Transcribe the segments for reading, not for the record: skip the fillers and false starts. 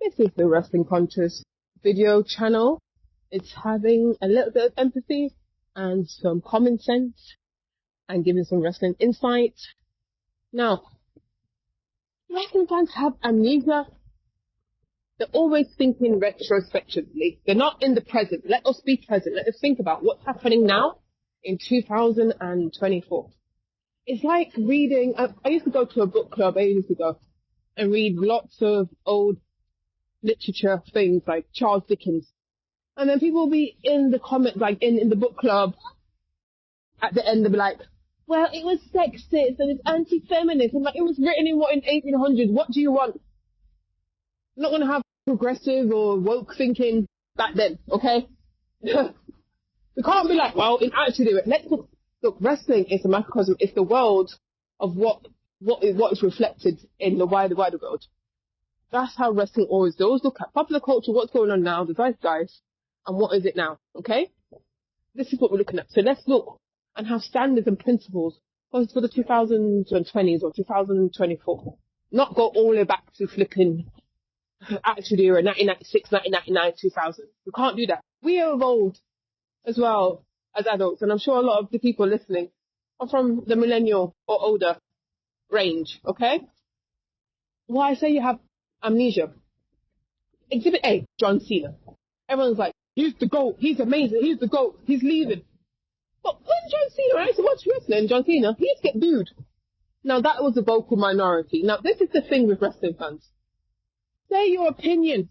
This is the Wrestling Conscious video channel. It's having a little bit of empathy and some common sense and giving some wrestling insight. Now, wrestling fans have amnesia. They're always thinking retrospectively. They're not in the present. Let us be present. Let us think about what's happening now in 2024. It's like reading. I used to go to a book club ages ago and read lots of old literature things like Charles Dickens. And then people will be in the comment, like in the book club, at the end they'll be like, well, it was sexist and it's anti-feminist. And like, it was written in 1800s. What do you want? I'm not going to have progressive or woke thinking back then, okay? We can't be like, well, in actually, let's look, wrestling is a microcosm. It's the world of what is reflected in the wider world. That's how wrestling always does. Always look at popular culture, what's going on now, the zeitgeist, and what is it now, okay? This is what we're looking at. So let's look and have standards and principles for the 2020s or 2024. Not go all the way back to flipping Attitude Era, 1996, 1999, 2000. We can't do that. We are evolved as well as adults, and I'm sure a lot of the people listening are from the millennial or older range, okay? Why I say you have amnesia. Exhibit A, John Cena. Everyone's like, he's the GOAT, he's amazing, he's the GOAT, he's leaving. But when John Cena, I used to watch wrestling, John Cena, he used to get booed. Now that was a vocal minority. Now this is the thing with wrestling fans. Say your opinion.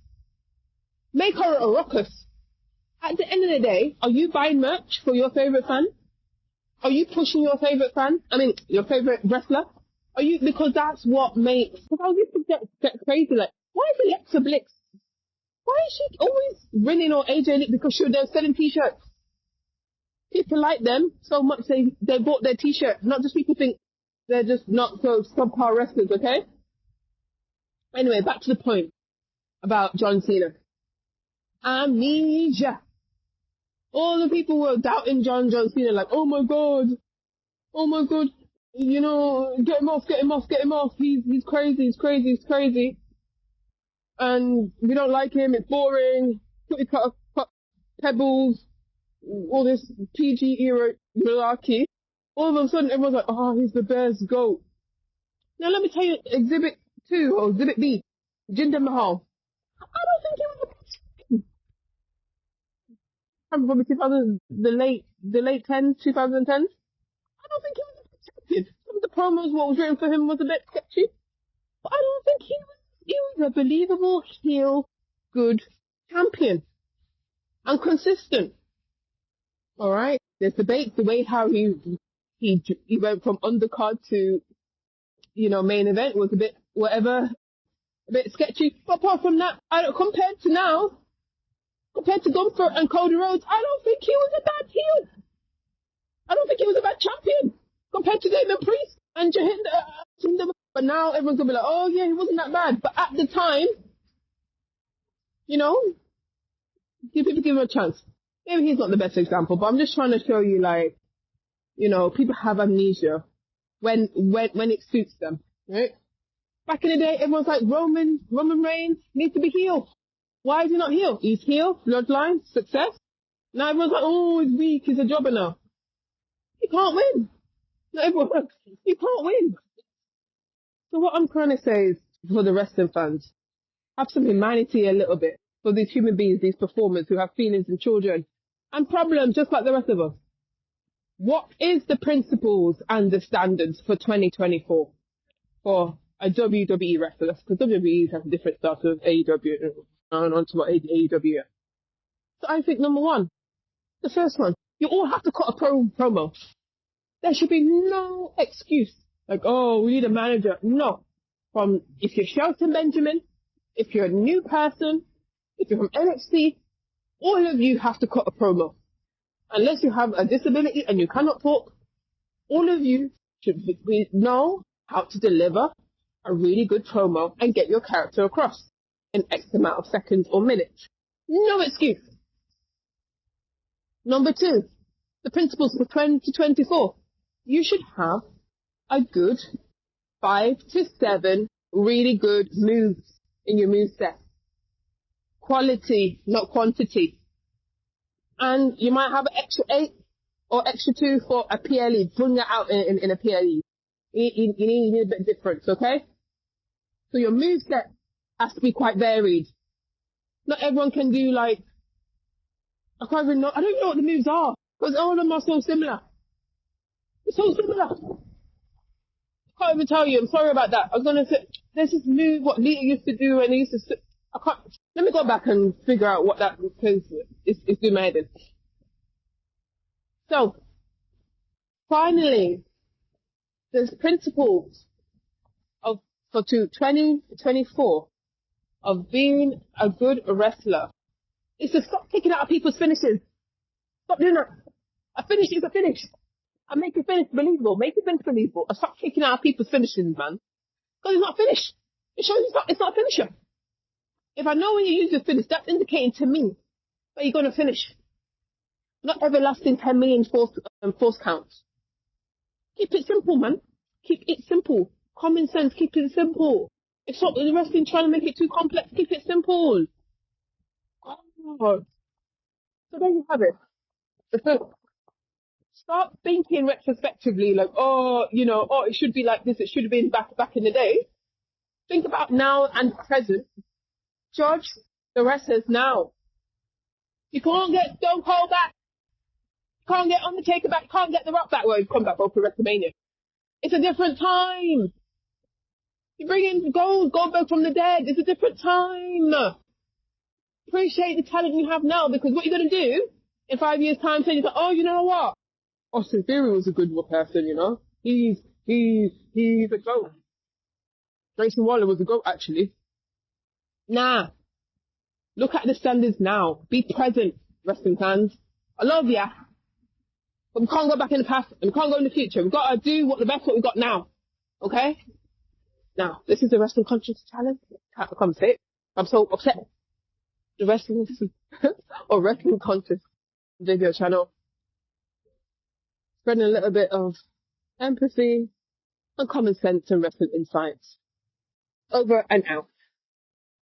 Make her a ruckus. At the end of the day, are you buying merch for your favourite fan? Are you pushing your favourite fan? I mean, your favourite wrestler? Are you, because that's what makes, because I used to get crazy, like, why is Alexa Bliss? Why is she always winning or AJ Lee? Because they're selling t-shirts. People like them so much they bought their t-shirt. Not just people think they're just not so subpar wrestlers, okay? Anyway, back to the point about John Cena. Amnesia. All the people were doubting John Cena, like, oh my god, you know, get him off. He's crazy. And we don't like him, it's boring, cookie cutter pebbles, all this PG era malarkey. All of a sudden everyone's like, oh, he's the best GOAT. Now let me tell you, Exhibit 2 or Exhibit B, Jinder Mahal. I don't think he was the best. I'm probably 2000, the late 10s, 2010s. I don't think he was the best champion. Some of the promos, what was written for him was a bit sketchy. But I don't think he was a believable heel, good champion. And consistent. Alright? There's debates, the way how he went from undercard to, you know, main event was a bit, whatever, a bit sketchy. But apart from that, compared to Gunther and Cody Rhodes, I don't think he was a bad heel. I don't think he was a bad champion. Compared to Damon Priest and Jinder. But now everyone's gonna be like, oh yeah, he wasn't that bad. But at the time, you know, give him a chance. Maybe he's not the best example, but I'm just trying to show you, like, you know, people have amnesia when it suits them, right? Back in the day, everyone's like, Roman Reigns needs to be heel. Why is he not heel? He's heel, bloodline, success. Now everyone's like, oh, he's weak, he's a jobber now. He can't win. Not everyone, you can't win. So what I'm trying to say is, for the wrestling fans, have some humanity a little bit for these human beings, these performers who have feelings and children and problems just like the rest of us. What is the principles and the standards for 2024 for a WWE wrestler? Because WWE has different stuff with AEW and on to what AEW is. So I think number one, the first one, you all have to cut a promo. There should be no excuse. Like, oh, we need a manager. No. If you're Shelton Benjamin, if you're a new person, if you're from NXT, all of you have to cut a promo. Unless you have a disability and you cannot talk, all of you should know how to deliver a really good promo and get your character across in X amount of seconds or minutes. No excuse. Number two, the principles for 2024. You should have a good 5 to 7 really good moves in your move set. quality, not quantity. And you might have an extra 8 or extra 2 for a PLE. Bring that out in a PLE. You need a bit different, okay? So your moveset has to be quite varied. Not everyone can do like, I don't even know what the moves are, because all of them are so similar. It's so similar. I can't even tell you. I'm sorry about that. I was gonna say, there's this move what Lita used to do, and he used to. I can't. Let me go back and figure out what that, because it's doing my head in. So finally, there's principles of for 2024 of being a good wrestler. It's to stop taking out people's finishes. Stop doing that. A finish is a finish. And make your finish believable. Make your finish believable. And stop taking out people's finishes, man. Because it's not a finish. It shows it's not a finisher. If I know when you use your finish, that's indicating to me that you're going to finish. Not everlasting 10 million force counts. Keep it simple, man. Keep it simple. Common sense, keep it simple. If the wrestling trying to make it too complex, keep it simple. Oh. So there you have it. Start thinking retrospectively, like, it should be like this, it should have been back in the day. Think about now and present. Judge the wrestlers now. You can't get Stone Cold back. You can't get Undertaker back. You can't get The Rock back. Well, he's come back for WrestleMania. It's a different time. You bring in Goldberg from the dead. It's a different time. Appreciate the talent you have now, because what you're going to do in 5 years' time, saying, oh, you know what? Austin Theory was a good person, you know. He's a GOAT. Grayson Waller was a GOAT, actually. Nah. Look at the standards now. Be present, wrestling fans. I love ya. But we can't go back in the past, and we can't go in the future. We've got to do what we've got now. Okay? Now, this is the Wrestling Conscious Challenge. I can't say it. I'm so upset. The Wrestling or Wrestling Conscious video channel. Spreading a little bit of empathy and common sense and wrestling insights. Over and out.